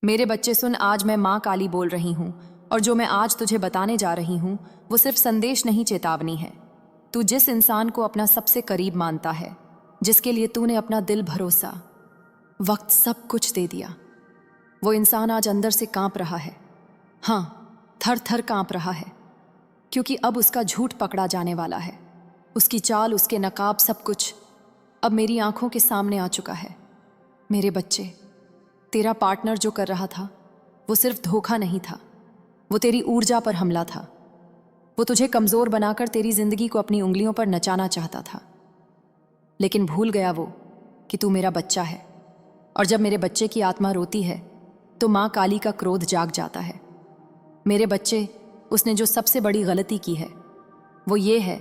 मेरे बच्चे सुन, आज मैं माँ काली बोल रही हूँ और जो मैं आज तुझे बताने जा रही हूँ वो सिर्फ संदेश नहीं, चेतावनी है। तू जिस इंसान को अपना सबसे करीब मानता है, जिसके लिए तूने अपना दिल, भरोसा, वक्त, सब कुछ दे दिया, वो इंसान आज अंदर से कांप रहा है। हाँ, थर थर कांप रहा है, क्योंकि अब उसका झूठ पकड़ा जाने वाला है। उसकी चाल, उसके नकाब, सब कुछ अब मेरी आंखों के सामने आ चुका है। मेरे बच्चे, तेरा पार्टनर जो कर रहा था वो सिर्फ धोखा नहीं था, वो तेरी ऊर्जा पर हमला था। वो तुझे कमजोर बनाकर तेरी जिंदगी को अपनी उंगलियों पर नचाना चाहता था, लेकिन भूल गया वो कि तू मेरा बच्चा है। और जब मेरे बच्चे की आत्मा रोती है तो माँ काली का क्रोध जाग जाता है। मेरे बच्चे, उसने जो सबसे बड़ी गलती की है वो ये है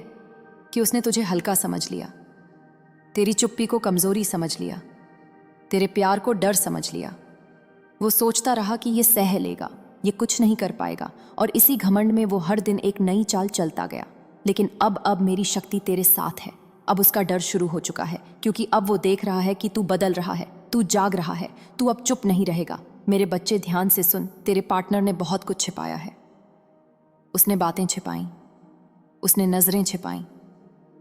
कि उसने तुझे हल्का समझ लिया, तेरी चुप्पी को कमजोरी समझ लिया, तेरे प्यार को डर समझ लिया। वो सोचता रहा कि ये सह लेगा, ये कुछ नहीं कर पाएगा, और इसी घमंड में वो हर दिन एक नई चाल चलता गया। लेकिन अब मेरी शक्ति तेरे साथ है। अब उसका डर शुरू हो चुका है, क्योंकि अब वो देख रहा है कि तू बदल रहा है, तू जाग रहा है, तू अब चुप नहीं रहेगा। मेरे बच्चे, ध्यान से सुन। तेरे पार्टनर ने बहुत कुछ छिपाया है। उसने बातें छिपाई, उसने नजरें छिपाई,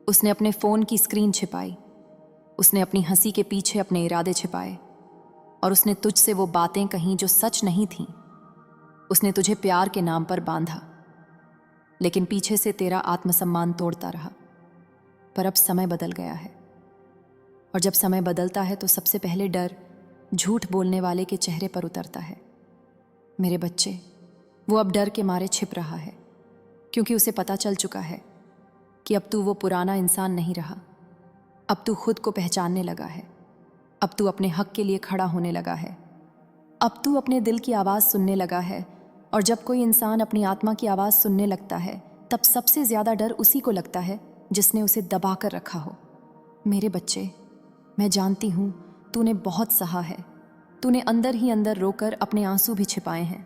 उसने अपने फोन की स्क्रीन छिपाई, उसने अपनी हंसी के पीछे अपने इरादे छिपाए, और उसने तुझसे वो बातें कहीं जो सच नहीं थीं। उसने तुझे प्यार के नाम पर बांधा, लेकिन पीछे से तेरा आत्मसम्मान तोड़ता रहा। पर अब समय बदल गया है, और जब समय बदलता है तो सबसे पहले डर झूठ बोलने वाले के चेहरे पर उतरता है। मेरे बच्चे, वो अब डर के मारे छिप रहा है, क्योंकि उसे पता चल चुका है कि अब तू वो पुराना इंसान नहीं रहा। अब तू खुद को पहचानने लगा है, अब तू अपने हक के लिए खड़ा होने लगा है, अब तू अपने दिल की आवाज़ सुनने लगा है। और जब कोई इंसान अपनी आत्मा की आवाज़ सुनने लगता है, तब सबसे ज़्यादा डर उसी को लगता है जिसने उसे दबा कर रखा हो। मेरे बच्चे, मैं जानती हूँ तूने बहुत सहा है। तूने अंदर ही अंदर रोकर अपने आंसू भी छिपाए हैं।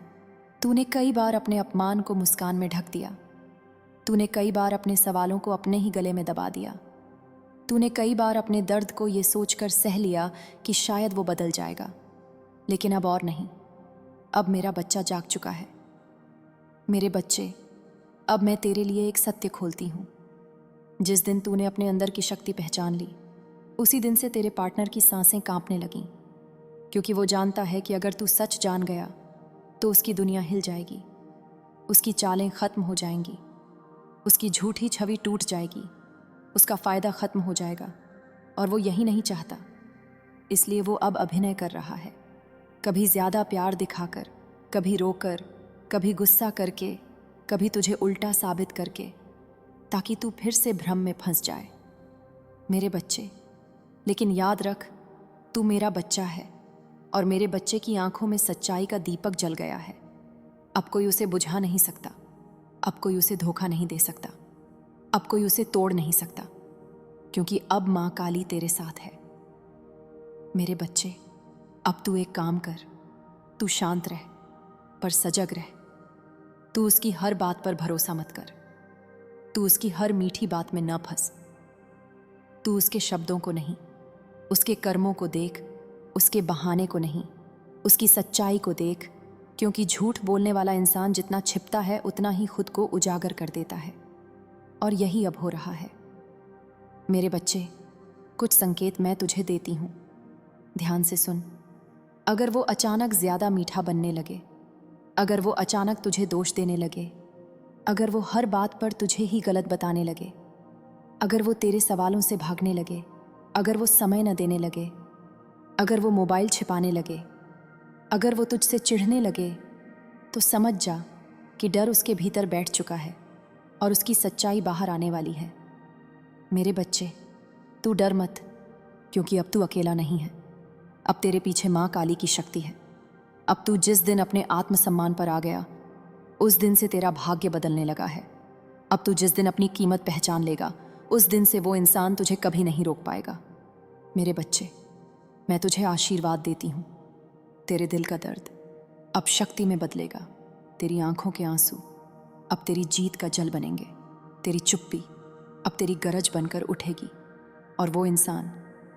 तूने कई बार अपने अपमान को मुस्कान में ढक दिया। तूने कई बार अपने सवालों को अपने ही गले में दबा दिया। तूने कई बार अपने दर्द को ये सोचकर सह लिया कि शायद वो बदल जाएगा, लेकिन अब और नहीं। अब मेरा बच्चा जाग चुका है। मेरे बच्चे, अब मैं तेरे लिए एक सत्य खोलती हूँ। जिस दिन तूने अपने अंदर की शक्ति पहचान ली, उसी दिन से तेरे पार्टनर की सांसें कांपने लगीं, क्योंकि वो जानता है कि अगर तू सच जान गया तो उसकी दुनिया हिल जाएगी, उसकी चालें खत्म हो जाएंगी, उसकी झूठी छवि टूट जाएगी, उसका फ़ायदा ख़त्म हो जाएगा। और वो यही नहीं चाहता, इसलिए वो अब अभिनय कर रहा है, कभी ज़्यादा प्यार दिखाकर, कभी रोकर, कभी गुस्सा करके, कभी तुझे उल्टा साबित करके, ताकि तू फिर से भ्रम में फंस जाए। मेरे बच्चे, लेकिन याद रख, तू मेरा बच्चा है, और मेरे बच्चे की आंखों में सच्चाई का दीपक जल गया है। अब कोई उसे बुझा नहीं सकता, अब कोई उसे धोखा नहीं दे सकता, अब कोई उसे तोड़ नहीं सकता, क्योंकि अब माँ काली तेरे साथ है। मेरे बच्चे, अब तू एक काम कर, तू शांत रह, पर सजग रह। तू उसकी हर बात पर भरोसा मत कर, तू उसकी हर मीठी बात में न फंस। तू उसके शब्दों को नहीं, उसके कर्मों को देख, उसके बहाने को नहीं, उसकी सच्चाई को देख, क्योंकि झूठ बोलने वाला इंसान जितना छिपता है उतना ही खुद को उजागर कर देता है, और यही अब हो रहा है। मेरे बच्चे, कुछ संकेत मैं तुझे देती हूँ, ध्यान से सुन। अगर वो अचानक ज़्यादा मीठा बनने लगे, अगर वो अचानक तुझे दोष देने लगे, अगर वो हर बात पर तुझे ही गलत बताने लगे, अगर वो तेरे सवालों से भागने लगे, अगर वो समय न देने लगे, अगर वो मोबाइल छिपाने लगे, अगर वो तुझसे चिढ़ने लगे, तो समझ जा कि डर उसके भीतर बैठ चुका है और उसकी सच्चाई बाहर आने वाली है। मेरे बच्चे, तू डर मत, क्योंकि अब तू अकेला नहीं है। अब तेरे पीछे माँ काली की शक्ति है। अब तू जिस दिन अपने आत्मसम्मान पर आ गया, उस दिन से तेरा भाग्य बदलने लगा है। अब तू जिस दिन अपनी कीमत पहचान लेगा, उस दिन से वो इंसान तुझे कभी नहीं रोक पाएगा। मेरे बच्चे, मैं तुझे आशीर्वाद देती हूँ। तेरे दिल का दर्द अब शक्ति में बदलेगा। तेरी आंखों के आंसू अब तेरी जीत का जल बनेंगे। तेरी चुप्पी अब तेरी गरज बनकर उठेगी, और वो इंसान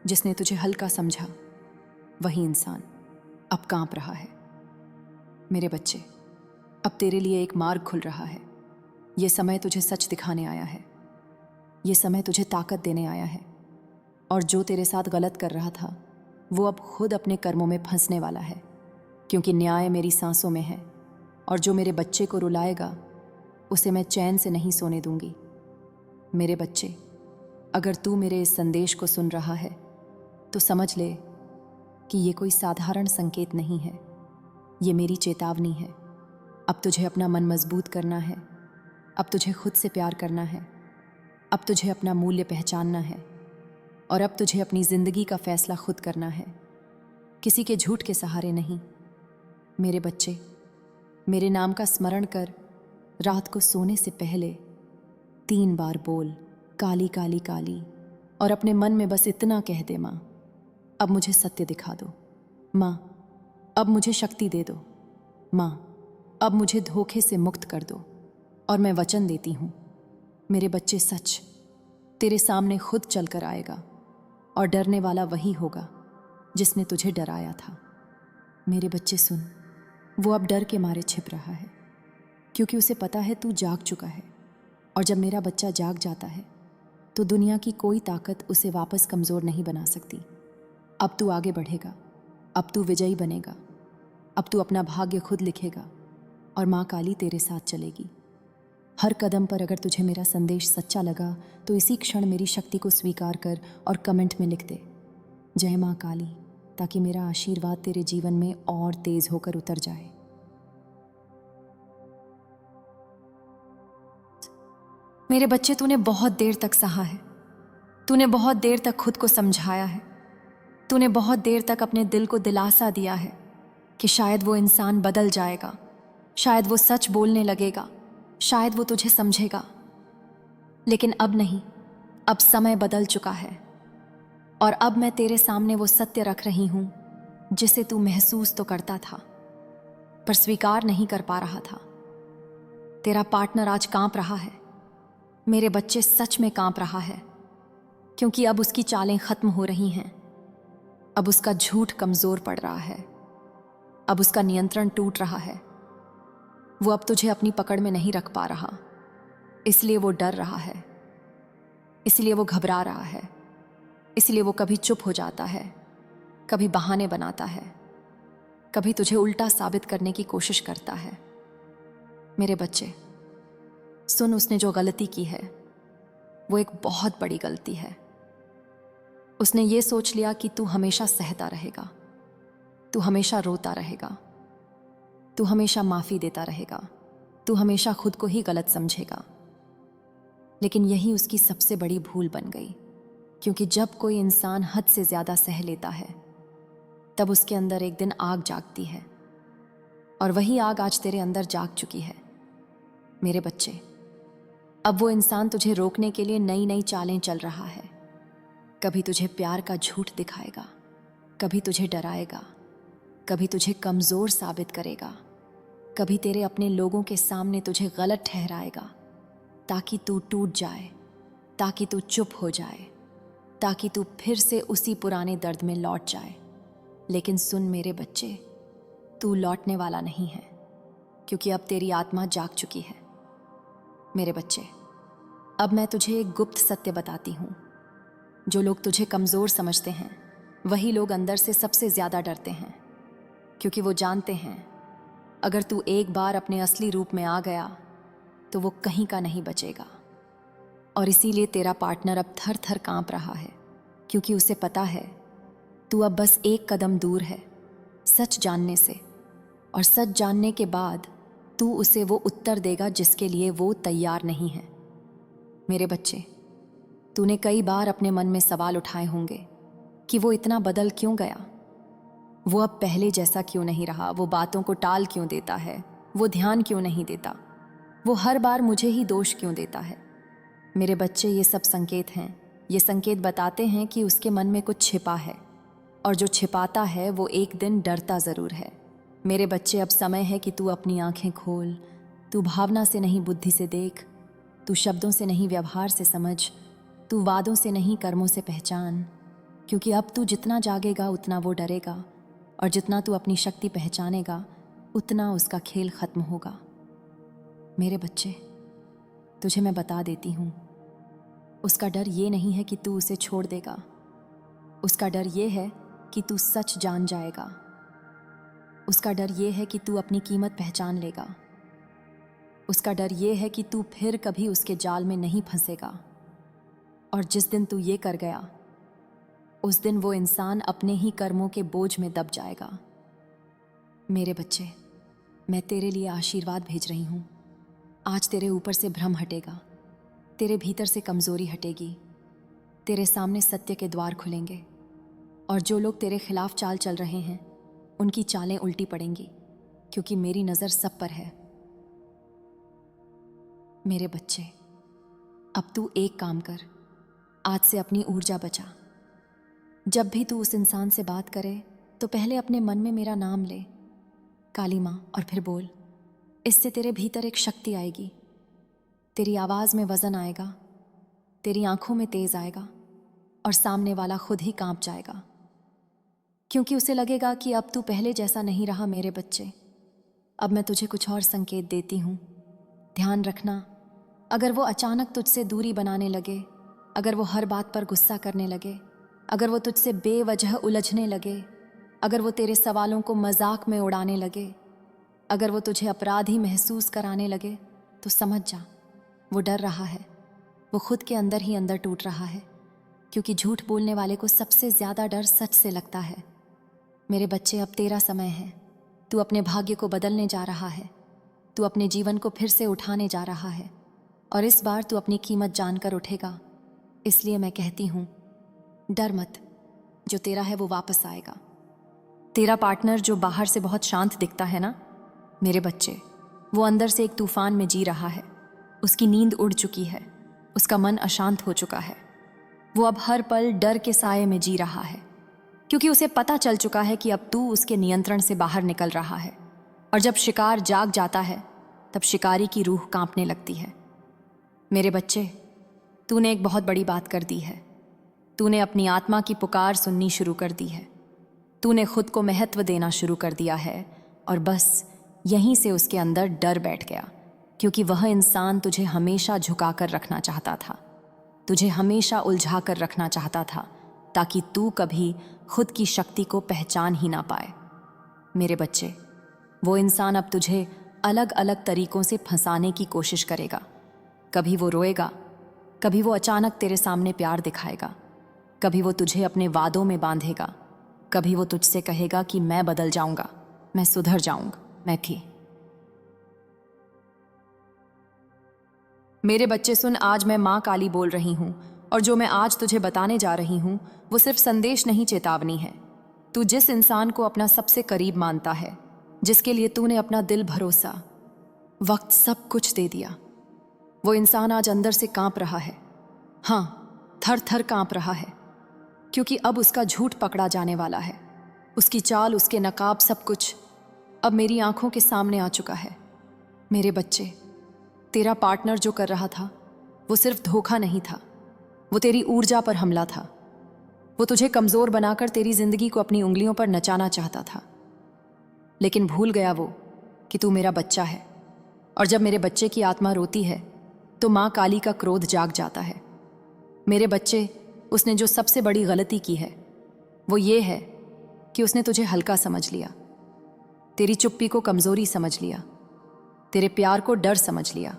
जिसने तुझे हल्का समझा, वही इंसान अब कांप रहा है। मेरे बच्चे, अब तेरे लिए एक मार्ग खुल रहा है। ये समय तुझे सच दिखाने आया है। ये समय तुझे ताकत देने आया है। और जो तेरे साथ गलत कर रहा था वो अब खुद अपने कर्मों में फंसने वाला है, क्योंकि न्याय मेरी सांसों में है। और जो मेरे बच्चे को रुलाएगा उसे मैं चैन से नहीं सोने दूंगी। मेरे बच्चे, अगर तू मेरे इस संदेश को सुन रहा है तो समझ ले कि ये कोई साधारण संकेत नहीं है। ये मेरी चेतावनी है। अब तुझे अपना मन मजबूत करना है। अब तुझे खुद से प्यार करना है। अब तुझे अपना मूल्य पहचानना है। और अब तुझे अपनी जिंदगी का फैसला खुद करना है, किसी के झूठ के सहारे नहीं। मेरे बच्चे, मेरे नाम का स्मरण कर रात को सोने से पहले 3 बार बोल, काली काली काली, और अपने मन में बस इतना कह दे, माँ अब मुझे सत्य दिखा दो। माँ अब मुझे शक्ति दे दो। माँ अब मुझे धोखे से मुक्त कर दो। और मैं वचन देती हूँ मेरे बच्चे, सच तेरे सामने खुद चल कर आएगा। और डरने वाला वही होगा जिसने तुझे डराया था। मेरे बच्चे सुन, वो अब डर के मारे छिप रहा है, क्योंकि उसे पता है तू जाग चुका है। और जब मेरा बच्चा जाग जाता है तो दुनिया की कोई ताकत उसे वापस कमज़ोर नहीं बना सकती। अब तू आगे बढ़ेगा। अब तू विजयी बनेगा। अब तू अपना भाग्य खुद लिखेगा। और माँ काली तेरे साथ चलेगी। हर कदम पर अगर तुझे मेरा संदेश सच्चा लगा तो इसी क्षण मेरी शक्ति को स्वीकार कर और कमेंट में लिख दे, जय माँ काली, ताकि मेरा आशीर्वाद तेरे जीवन में और तेज होकर उतर जाए। मेरे बच्चे, तूने बहुत देर तक सहा है। तूने बहुत देर तक खुद को समझाया है। तूने बहुत देर तक अपने दिल को दिलासा दिया है कि शायद वो इंसान बदल जाएगा, शायद वो सच बोलने लगेगा, शायद वो तुझे समझेगा। लेकिन अब नहीं, अब समय बदल चुका है। और अब मैं तेरे सामने वो सत्य रख रही हूं जिसे तू महसूस तो करता था पर स्वीकार नहीं कर पा रहा था। तेरा पार्टनर आज कांप रहा है। मेरे बच्चे, सच में कांप रहा है, क्योंकि अब उसकी चालें खत्म हो रही हैं। अब उसका झूठ कमजोर पड़ रहा है। अब उसका नियंत्रण टूट रहा है। वो अब तुझे अपनी पकड़ में नहीं रख पा रहा, इसलिए वो डर रहा है, इसलिए वो घबरा रहा है, इसलिए वो कभी चुप हो जाता है, कभी बहाने बनाता है, कभी तुझे उल्टा साबित करने की कोशिश करता है। मेरे बच्चे सुन, उसने जो गलती की है वो एक बहुत बड़ी गलती है। उसने ये सोच लिया कि तू हमेशा सहता रहेगा, तू हमेशा रोता रहेगा, तू हमेशा माफी देता रहेगा, तू हमेशा खुद को ही गलत समझेगा। लेकिन यही उसकी सबसे बड़ी भूल बन गई, क्योंकि जब कोई इंसान हद से ज्यादा सह लेता है तब उसके अंदर एक दिन आग जागती है। और वही आग आज तेरे अंदर जाग चुकी है। मेरे बच्चे, अब वो इंसान तुझे रोकने के लिए नई नई चालें चल रहा है। कभी तुझे प्यार का झूठ दिखाएगा, कभी तुझे डराएगा, कभी तुझे कमजोर साबित करेगा, कभी तेरे अपने लोगों के सामने तुझे गलत ठहराएगा, ताकि तू टूट जाए, ताकि तू चुप हो जाए, ताकि तू फिर से उसी पुराने दर्द में लौट जाए। लेकिन सुन मेरे बच्चे, तू लौटने वाला नहीं है, क्योंकि अब तेरी आत्मा जाग चुकी है। मेरे बच्चे, अब मैं तुझे एक गुप्त सत्य बताती हूँ। जो लोग तुझे कमज़ोर समझते हैं वही लोग अंदर से सबसे ज़्यादा डरते हैं, क्योंकि वो जानते हैं अगर तू एक बार अपने असली रूप में आ गया तो वो कहीं का नहीं बचेगा। और इसीलिए तेरा पार्टनर अब थर थर कांप रहा है, क्योंकि उसे पता है तू अब बस एक कदम दूर है सच जानने से। और सच जानने के बाद तू उसे वो उत्तर देगा जिसके लिए वो तैयार नहीं है। मेरे बच्चे, तूने कई बार अपने मन में सवाल उठाए होंगे कि वो इतना बदल क्यों गया, वो अब पहले जैसा क्यों नहीं रहा, वो बातों को टाल क्यों देता है, वो ध्यान क्यों नहीं देता, वो हर बार मुझे ही दोष क्यों देता है। मेरे बच्चे, ये सब संकेत हैं। ये संकेत बताते हैं कि उसके मन में कुछ छिपा है, और जो छिपाता है वो एक दिन डरता ज़रूर है। मेरे बच्चे, अब समय है कि तू अपनी आंखें खोल। तू भावना से नहीं, बुद्धि से देख। तू शब्दों से नहीं, व्यवहार से समझ। तू वादों से नहीं, कर्मों से पहचान। क्योंकि अब तू जितना जागेगा उतना वो डरेगा, और जितना तू अपनी शक्ति पहचानेगा उतना उसका खेल खत्म होगा। मेरे बच्चे, तुझे मैं बता देती हूँ, उसका डर ये नहीं है कि तू उसे छोड़ देगा। उसका डर ये है कि तू सच जान जाएगा। उसका डर ये है कि तू अपनी कीमत पहचान लेगा। उसका डर ये है कि तू फिर कभी उसके जाल में नहीं फंसेगा। और जिस दिन तू ये कर गया, उस दिन वो इंसान अपने ही कर्मों के बोझ में दब जाएगा। मेरे बच्चे, मैं तेरे लिए आशीर्वाद भेज रही हूँ। आज तेरे ऊपर से भ्रम हटेगा, तेरे भीतर से कमजोरी हटेगी, तेरे सामने सत्य के द्वार खुलेंगे और जो लोग तेरे खिलाफ चाल चल रहे हैं उनकी चालें उल्टी पड़ेंगी, क्योंकि मेरी नज़र सब पर है। मेरे बच्चे, अब तू एक काम कर, आज से अपनी ऊर्जा बचा। जब भी तू उस इंसान से बात करे तो पहले अपने मन में मेरा नाम ले, काली माँ, और फिर बोल। इससे तेरे भीतर एक शक्ति आएगी, तेरी आवाज़ में वज़न आएगा, तेरी आंखों में तेज आएगा और सामने वाला खुद ही कांप जाएगा, क्योंकि उसे लगेगा कि अब तू पहले जैसा नहीं रहा। मेरे बच्चे, अब मैं तुझे कुछ और संकेत देती हूँ, ध्यान रखना। अगर वो अचानक तुझसे दूरी बनाने लगे, अगर वो हर बात पर गुस्सा करने लगे, अगर वो तुझसे बेवजह उलझने लगे, अगर वो तेरे सवालों को मजाक में उड़ाने लगे, अगर वो तुझे अपराधी महसूस कराने लगे, तो समझ जा, वो डर रहा है। वो खुद के अंदर ही अंदर टूट रहा है, क्योंकि झूठ बोलने वाले को सबसे ज़्यादा डर सच से लगता है। मेरे बच्चे, अब तेरा समय है। तू अपने भाग्य को बदलने जा रहा है, तू अपने जीवन को फिर से उठाने जा रहा है, और इस बार तू अपनी कीमत जानकर उठेगा। इसलिए मैं कहती हूँ, डर मत, जो तेरा है वो वापस आएगा। तेरा पार्टनर जो बाहर से बहुत शांत दिखता है ना, मेरे बच्चे, वो अंदर से एक तूफान में जी रहा है। उसकी नींद उड़ चुकी है, उसका मन अशांत हो चुका है। वो अब हर पल डर के साए में जी रहा है, क्योंकि उसे पता चल चुका है कि अब तू उसके नियंत्रण से बाहर निकल रहा है। और जब शिकार जाग जाता है, तब शिकारी की रूह कांपने लगती है। मेरे बच्चे, तूने एक बहुत बड़ी बात कर दी है। तूने अपनी आत्मा की पुकार सुननी शुरू कर दी है। तूने खुद को महत्व देना शुरू कर दिया है, और बस यहीं से उसके अंदर डर बैठ गया, क्योंकि वह इंसान तुझे हमेशा झुका कर रखना चाहता था, तुझे हमेशा उलझा कर रखना चाहता था, ताकि तू कभी खुद की शक्ति को पहचान ही ना पाए। मेरे बच्चे, वो इंसान अब तुझे अलग अलग तरीकों से फंसाने की कोशिश करेगा। कभी वो रोएगा, कभी वो अचानक तेरे सामने प्यार दिखाएगा, कभी वो तुझे अपने वादों में बांधेगा, कभी वो तुझसे कहेगा कि मैं बदल जाऊंगा, मैं सुधर जाऊंगा, मैं थी। मेरे बच्चे सुन, आज मैं माँ काली बोल रही हूँ, और जो मैं आज तुझे बताने जा रही हूँ वो सिर्फ संदेश नहीं, चेतावनी है। तू जिस इंसान को अपना सबसे करीब मानता है, जिसके लिए तूने अपना दिल, भरोसा, वक्त, सब कुछ दे दिया, वो इंसान आज अंदर से कांप रहा है। हाँ, थर थर कांप रहा है, क्योंकि अब उसका झूठ पकड़ा जाने वाला है। उसकी चाल, उसके नकाब, सब कुछ अब मेरी आंखों के सामने आ चुका है। मेरे बच्चे, तेरा पार्टनर जो कर रहा था वो सिर्फ धोखा नहीं था, वो तेरी ऊर्जा पर हमला था। वो तुझे कमजोर बनाकर तेरी जिंदगी को अपनी उंगलियों पर नचाना चाहता था, लेकिन भूल गया वो कि तू मेरा बच्चा है। और जब मेरे बच्चे की आत्मा रोती है तो माँ काली का क्रोध जाग जाता है। मेरे बच्चे, उसने जो सबसे बड़ी गलती की है वो ये है कि उसने तुझे हल्का समझ लिया, तेरी चुप्पी को कमजोरी समझ लिया, तेरे प्यार को डर समझ लिया।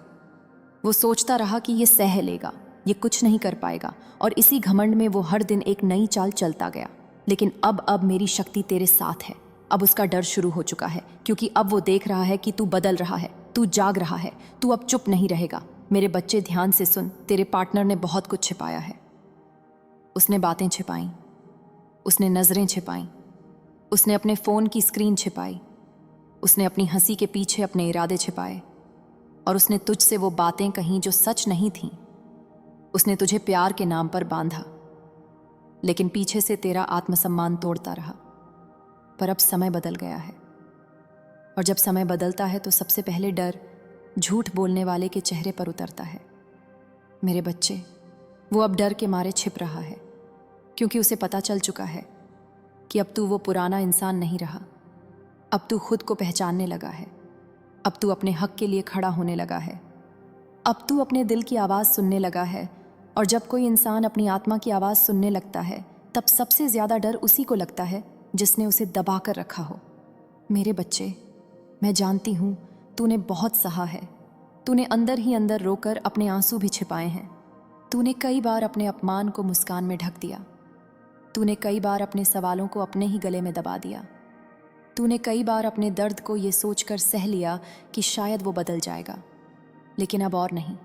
वो सोचता रहा कि ये सह लेगा, ये कुछ नहीं कर पाएगा, और इसी घमंड में वो हर दिन एक नई चाल चलता गया। लेकिन अब मेरी शक्ति तेरे साथ है। अब उसका डर शुरू हो चुका है, क्योंकि अब वो देख रहा है कि तू बदल रहा है, तू जाग रहा है, तू अब चुप नहीं रहेगा। मेरे बच्चे, ध्यान से सुन, तेरे पार्टनर ने बहुत कुछ छिपाया है। उसने बातें छिपाई, उसने नजरें छिपाई, उसने अपने फोन की स्क्रीन छिपाई, उसने अपनी हंसी के पीछे अपने इरादे छिपाए, और उसने तुझसे वो बातें कहीं जो सच नहीं थीं। उसने तुझे प्यार के नाम पर बांधा, लेकिन पीछे से तेरा आत्मसम्मान तोड़ता रहा। पर अब समय बदल गया है, और जब समय बदलता है तो सबसे पहले डर झूठ बोलने वाले के चेहरे पर उतरता है। मेरे बच्चे, वो अब डर के मारे छिप रहा है, क्योंकि उसे पता चल चुका है कि अब तू वो पुराना इंसान नहीं रहा। अब तू खुद को पहचानने लगा है। अब तू अपने हक के लिए खड़ा होने लगा है। अब तू अपने दिल की आवाज़ सुनने लगा है। और जब कोई इंसान अपनी आत्मा की आवाज़ सुनने लगता है, तब सबसे ज़्यादा डर उसी को लगता है जिसने उसे दबा कर रखा हो। मेरे बच्चे, मैं जानती हूँ तूने बहुत सहा है। तूने अंदर ही अंदर रोकर अपने आंसू भी छिपाए हैं। तूने कई बार अपने अपमान को मुस्कान में ढक दिया। तूने कई बार अपने सवालों को अपने ही गले में दबा दिया। तूने कई बार अपने दर्द को ये सोचकर सह लिया कि शायद वो बदल जाएगा। लेकिन अब और नहीं,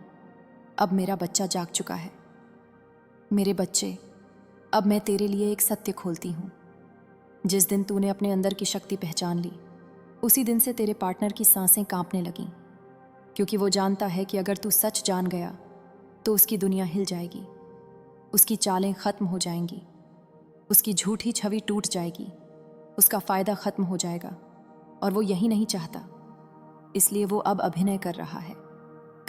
अब मेरा बच्चा जाग चुका है। मेरे बच्चे, अब मैं तेरे लिए एक सत्य खोलती हूँ। जिस दिन तूने अपने अंदर की शक्ति पहचान ली, उसी दिन से तेरे पार्टनर की सांसें कांपने लगीं, क्योंकि वो जानता है कि अगर तू सच जान गया तो उसकी दुनिया हिल जाएगी, उसकी चालें खत्म हो जाएंगी, उसकी झूठी छवि टूट जाएगी, उसका फ़ायदा खत्म हो जाएगा। और वो यही नहीं चाहता, इसलिए वो अब अभिनय कर रहा है,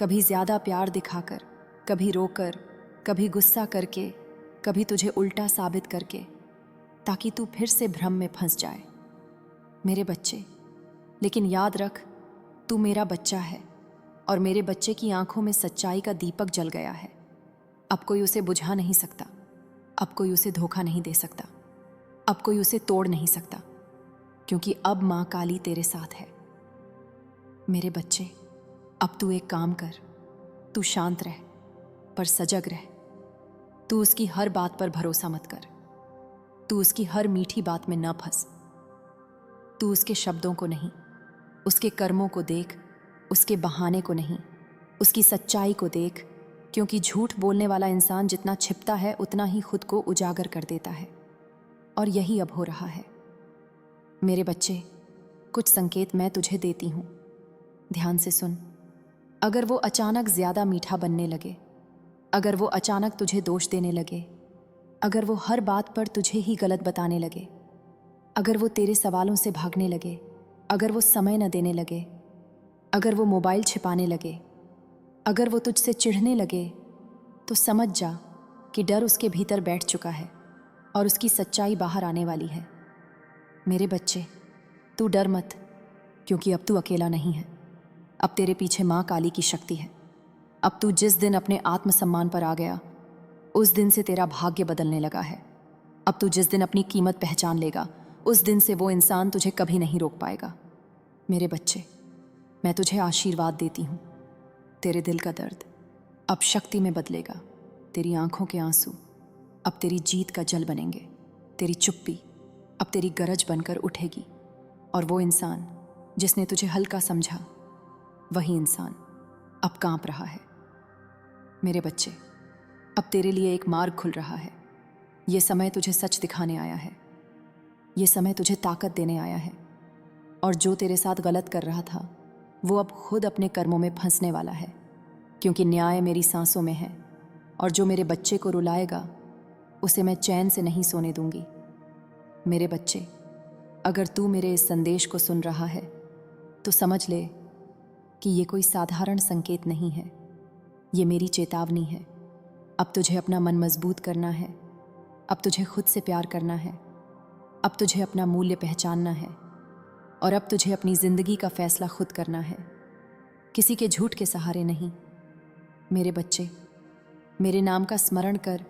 कभी ज़्यादा प्यार दिखाकर, कभी रोकर, कभी गुस्सा करके, कभी तुझे उल्टा साबित करके, ताकि तू फिर से भ्रम में फंस जाए। मेरे बच्चे, लेकिन याद रख, तू मेरा बच्चा है और मेरे बच्चे की आंखों में सच्चाई का दीपक जल गया है। अब कोई उसे बुझा नहीं सकता, अब कोई उसे धोखा नहीं दे सकता, अब कोई उसे तोड़ नहीं सकता, क्योंकि अब माँ काली तेरे साथ है। मेरे बच्चे, अब तू एक काम कर, तू शांत रह पर सजग रह। तू उसकी हर बात पर भरोसा मत कर, तू उसकी हर मीठी बात में न फंस। तू उसके शब्दों को नहीं, उसके कर्मों को देख, उसके बहाने को नहीं, उसकी सच्चाई को देख, क्योंकि झूठ बोलने वाला इंसान जितना छिपता है उतना ही खुद को उजागर कर देता है। और यही अब हो रहा है। मेरे बच्चे, कुछ संकेत मैं तुझे देती हूँ, ध्यान से सुन। अगर वो अचानक ज़्यादा मीठा बनने लगे, अगर वो अचानक तुझे दोष देने लगे, अगर वो हर बात पर तुझे ही गलत बताने लगे, अगर वो तेरे सवालों से भागने लगे, अगर वो समय न देने लगे, अगर वो मोबाइल छिपाने लगे, अगर वो तुझसे चिढ़ने लगे, तो समझ जा कि डर उसके भीतर बैठ चुका है और उसकी सच्चाई बाहर आने वाली है। मेरे बच्चे, तू डर मत, क्योंकि अब तू अकेला नहीं है। अब तेरे पीछे माँ काली की शक्ति है। अब तू जिस दिन अपने आत्मसम्मान पर आ गया, उस दिन से तेरा भाग्य बदलने लगा है। अब तू जिस दिन अपनी कीमत पहचान लेगा, उस दिन से वो इंसान तुझे कभी नहीं रोक पाएगा। मेरे बच्चे, मैं तुझे आशीर्वाद देती हूँ। तेरे दिल का दर्द अब शक्ति में बदलेगा। तेरी आंखों के आंसू अब तेरी जीत का जल बनेंगे। तेरी चुप्पी अब तेरी गरज बनकर उठेगी। और वो इंसान जिसने तुझे हल्का समझा, वही इंसान अब कांप रहा है। मेरे बच्चे, अब तेरे लिए एक मार्ग खुल रहा है। ये समय तुझे सच दिखाने आया है। ये समय तुझे ताकत देने आया है। और जो तेरे साथ गलत कर रहा था, वो अब खुद अपने कर्मों में फंसने वाला है, क्योंकि न्याय मेरी सांसों में है। और जो मेरे बच्चे को रुलाएगा, उसे मैं चैन से नहीं सोने दूंगी। मेरे बच्चे, अगर तू मेरे इस संदेश को सुन रहा है, तो समझ ले कि ये कोई साधारण संकेत नहीं है, ये मेरी चेतावनी है। अब तुझे अपना मन मजबूत करना है। अब तुझे खुद से प्यार करना है। अब तुझे अपना मूल्य पहचानना है। और अब तुझे अपनी जिंदगी का फैसला खुद करना है, किसी के झूठ के सहारे नहीं। मेरे बच्चे, मेरे नाम का स्मरण कर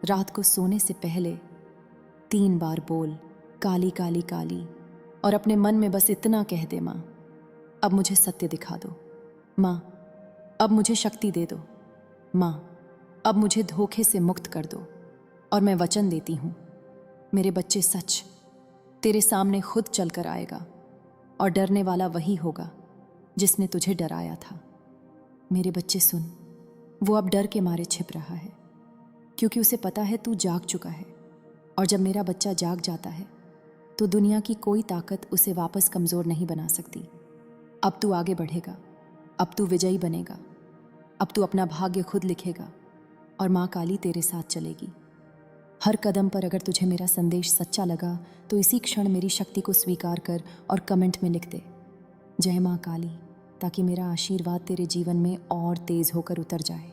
रात को सोने से पहले 3 बार बोल, काली काली काली, और अपने मन में बस इतना कह दे, माँ अब मुझे सत्य दिखा दो, माँ अब मुझे शक्ति दे दो, माँ अब मुझे धोखे से मुक्त कर दो। और मैं वचन देती हूँ, मेरे बच्चे, सच तेरे सामने खुद चल कर आएगा। और डरने वाला वही होगा जिसने तुझे डराया था। मेरे बच्चे सुन, वो अब डर के मारे छिप रहा है, क्योंकि उसे पता है तू जाग चुका है। और जब मेरा बच्चा जाग जाता है, तो दुनिया की कोई ताकत उसे वापस कमज़ोर नहीं बना सकती। अब तू आगे बढ़ेगा, अब तू विजयी बनेगा, अब तू अपना भाग्य खुद लिखेगा। और माँ काली तेरे साथ चलेगी। हर कदम पर अगर तुझे मेरा संदेश सच्चा लगा, तो इसी क्षण मेरी शक्ति को स्वीकार कर और कमेंट में लिख दे, जय माँ काली, ताकि मेरा आशीर्वाद तेरे जीवन में और तेज होकर उतर जाए।